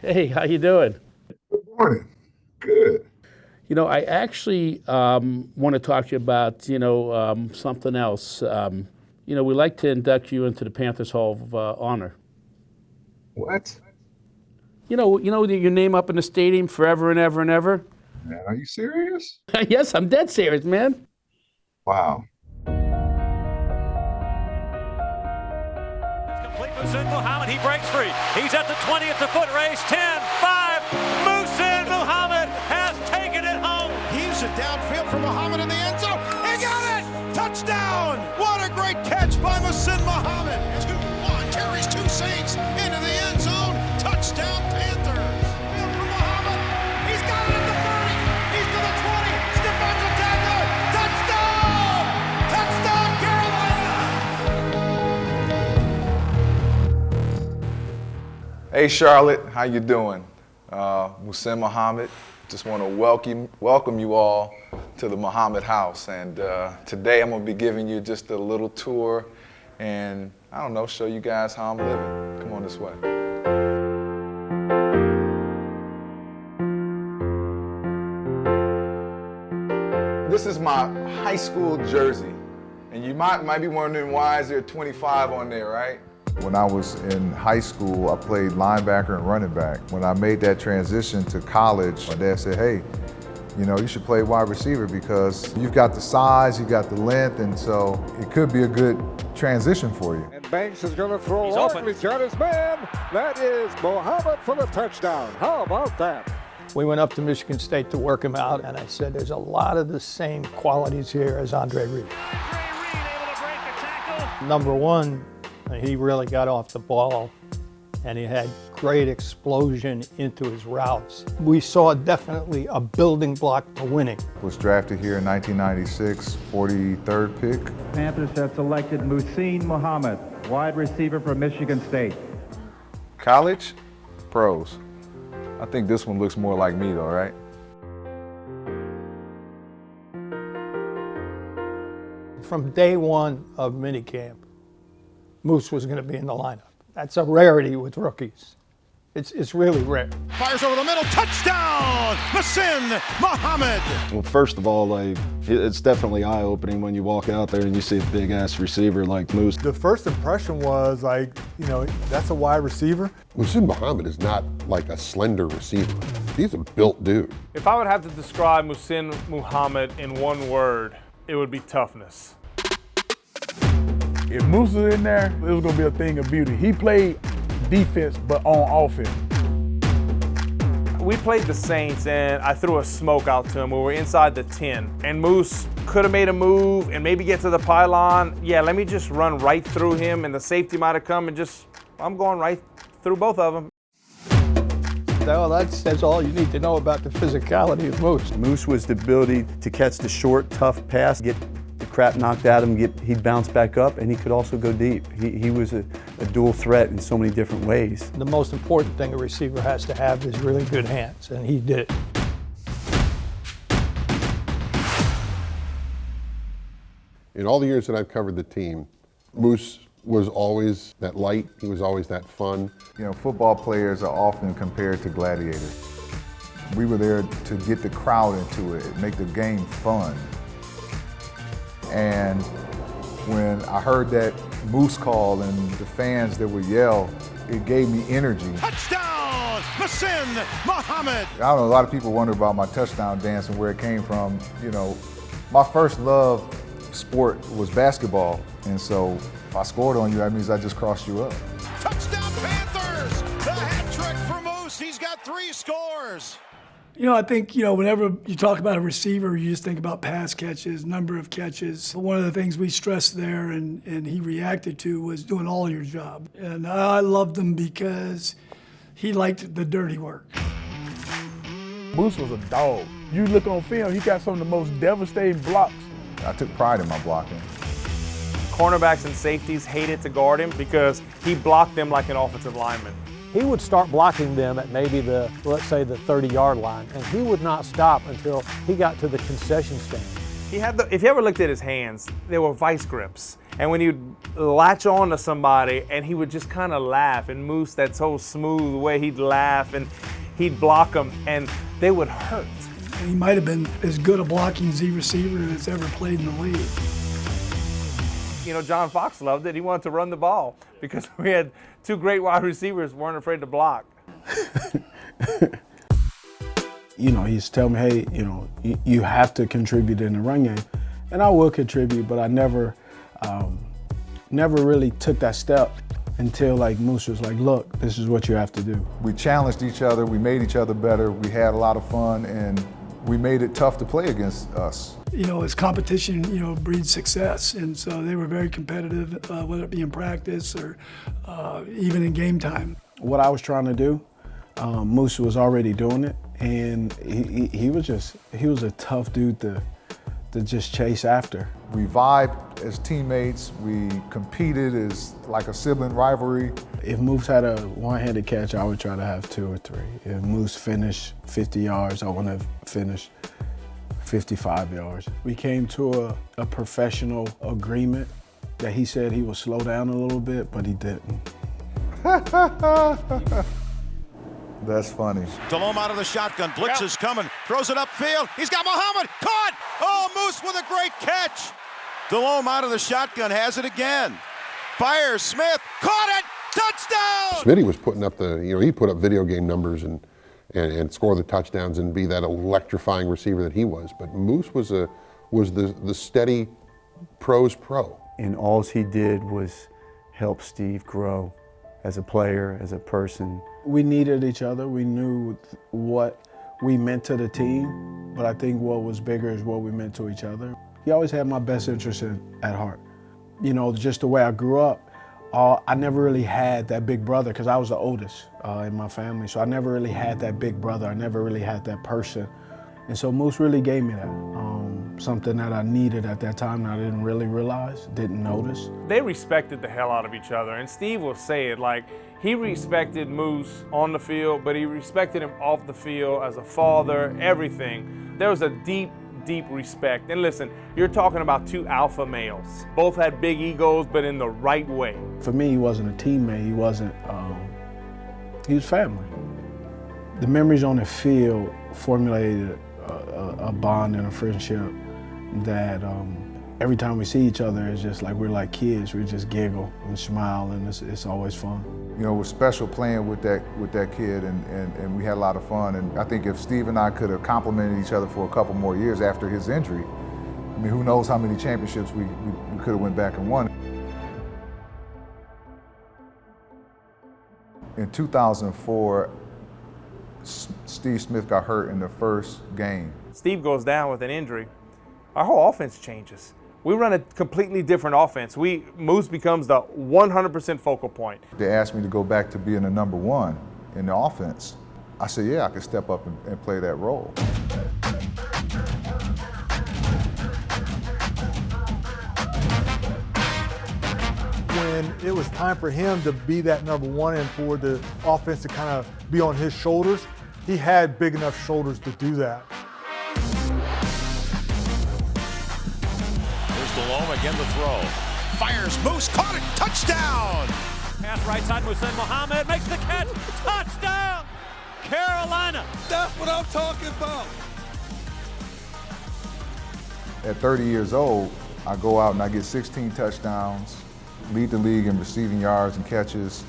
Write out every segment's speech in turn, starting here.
Hey, how you doing? Good morning. Good. I actually want to talk to you about, something else. We'd like to induct you into the Panthers Hall of Honor. What? Your name up in the stadium forever and ever and ever. Man, are you serious? Yes, I'm dead serious, man. Wow. Complete Muhsin Muhammad, he breaks free. He's at the 20 at the foot race. 10, 5. Muhsin Muhammad has taken it home. Heaves it downfield for Muhammad in the end zone. He got it! Touchdown! What a great catch by Muhsin Muhammad. 2-1 carries two Saints into the end zone. Touchdown Panthers. Field for Muhammad. He's got it at the 30. He's to the 20. Stephens a tackler. Touchdown! Touchdown Carolina! Hey Charlotte, how you doing? Muhsin Muhammad. Just want to welcome you all to the Muhammad House. And today I'm going to be giving you just a little tour and, I don't know, show you guys how I'm living. Come on this way. This is my high school jersey. And you might be wondering why is there 25 on there, right? When I was in high school, I played linebacker and running back. When I made that transition to college, my dad said, hey, you should play wide receiver because you've got the size, you've got the length, and so it could be a good transition for you. And Banks is going to throw He's off. open. He's got his man. That is Muhammad for the touchdown. How about that? We went up to Michigan State to work him out, and I said, there's a lot of the same qualities here as Andre Reed. Able to break the tackle. Number one, he really got off the ball, and he had great explosion into his routes. We saw definitely a building block to winning. Was drafted here in 1996, 43rd pick. Panthers have selected Muhsin Muhammad, wide receiver from Michigan State. College, pros. I think this one looks more like me though, right? From day one of minicamp, Moose was going to be in the lineup. That's a rarity with rookies. It's really rare. Fires over the middle. Touchdown! Muhsin Muhammad. Well, first of all, it's definitely eye-opening when you walk out there and you see a big-ass receiver like Moose. The first impression was that's a wide receiver. Muhsin Muhammad is not like a slender receiver. He's a built dude. If I would have to describe Muhsin Muhammad in one word, it would be toughness. If Moose was in there, it was going to be a thing of beauty. He played defense, but on offense. We played the Saints, and I threw a smoke out to him. We were inside the 10, and Moose could have made a move and maybe get to the pylon. Yeah, let me just run right through him, and the safety might have come, and I'm going right through both of them. Well, that's all you need to know about the physicality of Moose. Moose was the ability to catch the short, tough pass, get the crap knocked out of him, he'd bounce back up, and he could also go deep. He was a dual threat in so many different ways. The most important thing a receiver has to have is really good hands, and he did it. In all the years that I've covered the team, Moose was always that light. He was always that fun. Football players are often compared to gladiators. We were there to get the crowd into it, make the game fun. And when I heard that Moose call and the fans that would yell, it gave me energy. Touchdown! Muhsin Muhammad. I don't know, a lot of people wonder about my touchdown dance and where it came from. My first love sport was basketball. And so if I scored on you, that means I just crossed you up. Touchdown Panthers! The hat trick for Moose. He's got 3 scores. I think, whenever you talk about a receiver, you just think about pass catches, number of catches. But one of the things we stressed there and he reacted to was doing all your job. And I loved him because he liked the dirty work. Moose was a dog. You look on film, he got some of the most devastating blocks. I took pride in my blocking. Cornerbacks and safeties hated to guard him because he blocked them like an offensive lineman. He would start blocking them at maybe let's say the 30-yard line, and he would not stop until he got to the concession stand. If you ever looked at his hands, they were vice grips. And when he would latch on to somebody and he would just kind of laugh, and Moose, that so smooth way he'd laugh, and he'd block them and they would hurt. He might have been as good a blocking Z receiver as ever played in the league. You know, John Fox loved it. He wanted to run the ball because we had two great wide receivers who weren't afraid to block. You know, he's telling me, hey, you know, you have to contribute in the run game. And I will contribute, but I never really took that step until like Moose was like, look, this is what you have to do. We challenged each other, we made each other better, we had a lot of fun, and we made it tough to play against us. You know, as competition, you know, breeds success. And so they were very competitive, whether it be in practice or even in game time. What I was trying to do, Moose was already doing it, and he was a tough dude to just chase after. We vibed as teammates, we competed as like a sibling rivalry. If Moose had a one-handed catch, I would try to have 2 or 3. If Moose finished 50 yards, I want to finish 55 yards. We came to a professional agreement that he said he would slow down a little bit, but he didn't. That's funny. Delhomme out of the shotgun. Blitz is coming. Throws it upfield. He's got Muhammad. Caught! Oh, Moose with a great catch. Delhomme out of the shotgun. Has it again. Fires. Smith. Caught it! Touchdown! Smitty was putting up he put up video game numbers and score the touchdowns and be that electrifying receiver that he was. But Moose was the steady pro's pro. And all he did was help Steve grow as a player, as a person. We needed each other. We knew what we meant to the team, but I think what was bigger is what we meant to each other. He always had my best interest at heart. You know, just the way I grew up, I never really had that big brother because I was the oldest in my family, so I never really had that big brother. I never really had that person. And so Moose really gave me that, something that I needed at that time that I didn't really realize, didn't notice. They respected the hell out of each other, and Steve will say it, like, he respected Moose on the field, but he respected him off the field as a father, everything. There was a deep, deep respect. And listen, you're talking about 2 alpha males. Both had big egos, but in the right way. For me, he wasn't a teammate, he was family. The memories on the field formulated a bond and a friendship that every time we see each other, it's just like we're like kids. We just giggle and smile, and it's always fun. You know, it was special playing with that kid, and we had a lot of fun. And I think if Steve and I could have complimented each other for a couple more years after his injury, I mean, who knows how many championships we could have went back and won. In 2004, Steve Smith got hurt in the first game. Steve goes down with an injury. Our whole offense changes. We run a completely different offense. Moose becomes the 100% focal point. They asked me to go back to being the number 1 in the offense. I said, yeah, I could step up and play that role. When it was time for him to be that number 1 and for the offense to kind of be on his shoulders, he had big enough shoulders to do that. Delhomme again to throw. Fires. Moose caught it. Touchdown! Pass right side. Muhsin Muhammad makes the catch. Touchdown! Carolina. That's what I'm talking about. At 30 years old, I go out and I get 16 touchdowns, lead the league in receiving yards and catches,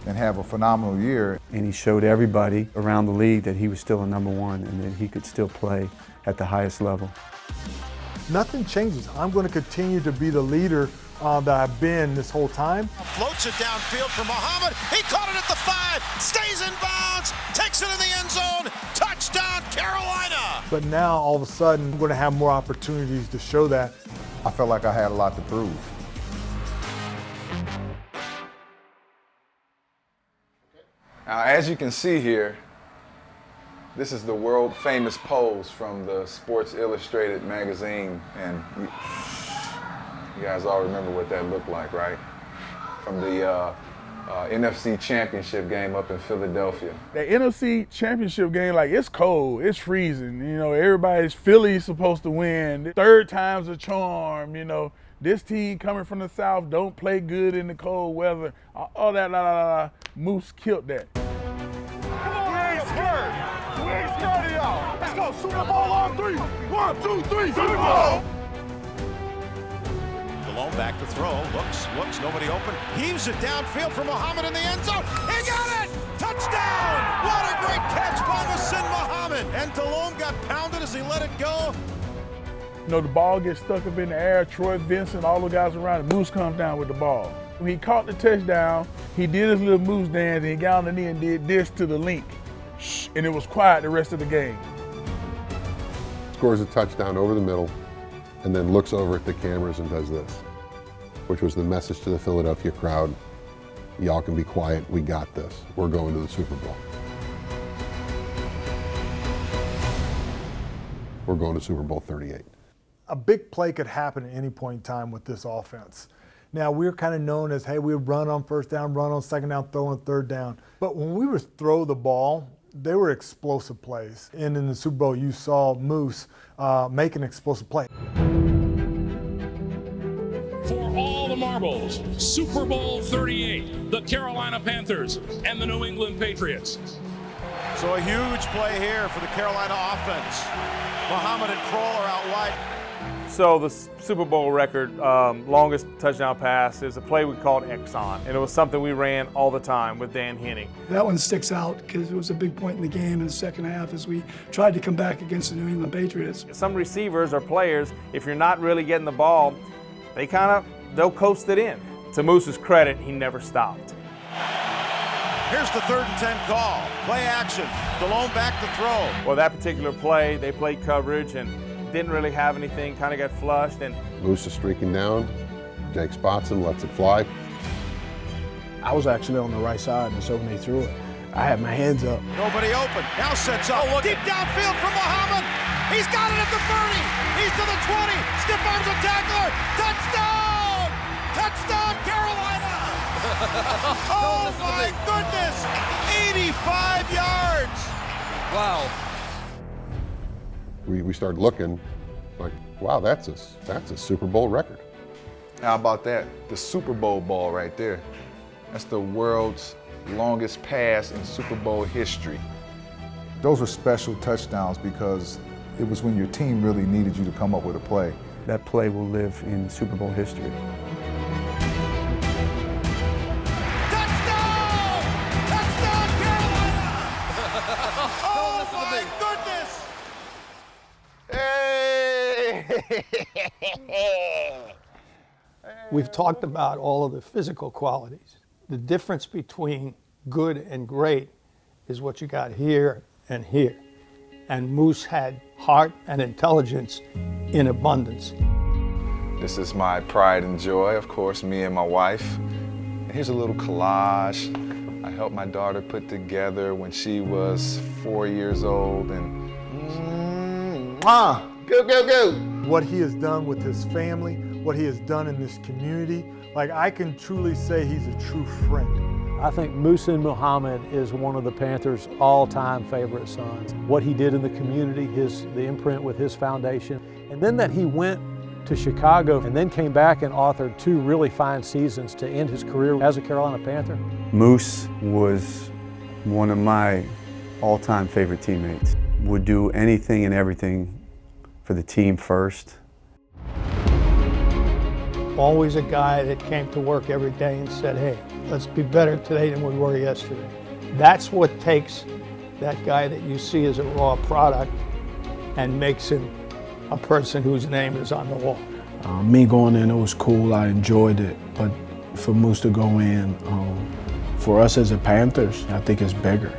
and have a phenomenal year. And he showed everybody around the league that he was still a number 1 and that he could still play at the highest level. Nothing changes. I'm going to continue to be the leader that I've been this whole time. Floats it downfield for Muhammad. He caught it at the 5, stays in bounds, takes it in the end zone. Touchdown, Carolina! But now, all of a sudden, I'm going to have more opportunities to show that. I felt like I had a lot to prove. Now, as you can see here, this is the world famous pose from the Sports Illustrated magazine, and you guys all remember what that looked like, right? From the NFC Championship game up in Philadelphia. The NFC Championship game, like, it's cold, it's freezing, you know, everybody's Philly's supposed to win. 3rd time's a charm, you know. this team coming from the South don't play good in the cold weather. All that, Moose killed that. We ain't scared of y'all. Let's go, Super Bowl on 3. 1, 2, 3, Super Bowl. DeLone back to throw, looks, nobody open. Heaves it downfield for Muhammad in the end zone. He got it! Touchdown! What a great catch by Muhsin Muhammad. And DeLone got pounded as he let it go. You know, the ball gets stuck up in the air. Troy Vincent, all the guys around it. Moose comes down with the ball. When he caught the touchdown, he did his little Moose dance and he got on the knee and did this to the link. Shh, and it was quiet the rest of the game. Scores a touchdown over the middle and then looks over at the cameras and does this, which was the message to the Philadelphia crowd. Y'all can be quiet, we got this. We're going to the Super Bowl. We're going to Super Bowl 38. A big play could happen at any point in time with this offense. Now, we're kind of known as, hey, we run on first down, run on second down, throw on third down. But when we would throw the ball, they were explosive plays. And in the Super Bowl, you saw Moose make an explosive play. For all the marbles, Super Bowl 38, the Carolina Panthers and the New England Patriots. So a huge play here for the Carolina offense. Muhammad and Kroll are out wide. So the Super Bowl record, longest touchdown pass, is a play we called Exxon, and it was something we ran all the time with Dan Henning. That one sticks out because it was a big point in the game in the second half as we tried to come back against the New England Patriots. Some receivers or players, if you're not really getting the ball, they'll coast it in. To Moose's credit, he never stopped. Here's the 3rd and 10 call. Play action. DeLone back to throw. Well, that particular play, they played coverage and didn't really have anything, kind of got flushed. And Moose is streaking down. Jake spots him, lets it fly. I was actually on the right side, and so when they threw it, I had my hands up. Nobody open. Now sets up. Deep downfield for Muhammad. He's got it at the 30. He's to the 20. Stiff arms a tackler. Touchdown! Touchdown, Carolina! Oh my goodness! 85 yards! Wow. We started looking like, wow, that's a Super Bowl record. How about that? The Super Bowl ball right there. That's the world's longest pass in Super Bowl history. Those were special touchdowns because it was when your team really needed you to come up with a play. That play will live in Super Bowl history. Touchdown! Touchdown, Carolina! Oh my goodness! We've talked about all of the physical qualities. The difference between good and great is what you got here and here. And Moose had heart and intelligence in abundance. This is my pride and joy, of course, me and my wife. Here's a little collage I helped my daughter put together when she was 4 years old. And Go, go, go! What he has done with his family, what he has done in this community, like I can truly say he's a true friend. I think Muhsin Muhammad is one of the Panthers' all-time favorite sons. What he did in the community, the imprint with his foundation, and then that he went to Chicago and then came back and authored 2 really fine seasons to end his career as a Carolina Panther. Moose was one of my all-time favorite teammates. Would do anything and everything for the team first. Always a guy that came to work every day and said, hey, let's be better today than we were yesterday. That's what takes that guy that you see as a raw product and makes him a person whose name is on the wall. Me going in, it was cool, I enjoyed it, but for Moose to go in, for us as a Panthers, I think it's bigger.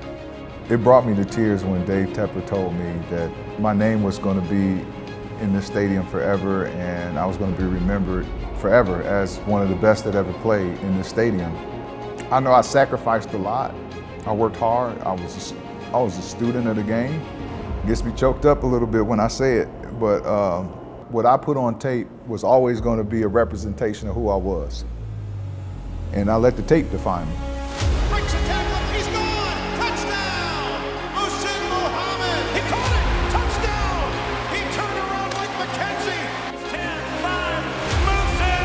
It brought me to tears when Dave Tepper told me that my name was going to be in this stadium forever and I was going to be remembered forever as one of the best that ever played in this stadium. I know I sacrificed a lot. I worked hard. I was a student of the game. Gets me choked up a little bit when I say it, but what I put on tape was always going to be a representation of who I was. And I let the tape define me. Breaks a tackle, he's gone! Touchdown! Muhsin Muhammad! He caught it! Touchdown! He turned around like McKenzie! 10-5, Muhsin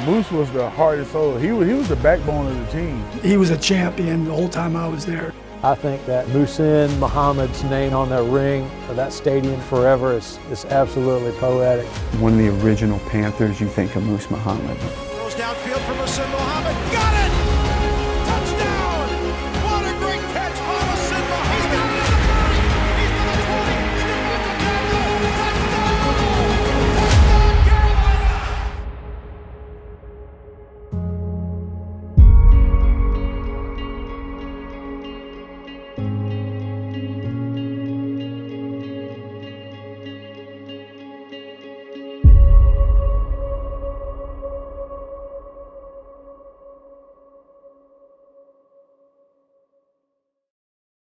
Moose was the heart and soul. He was the backbone of the team. He was a champion the whole time I was there. I think that Muhsin Muhammad's name on that ring or that stadium forever is absolutely poetic. One of the original Panthers, you think of Muhsin Muhammad. Throws downfield for Muhsin Muhammad. Got it!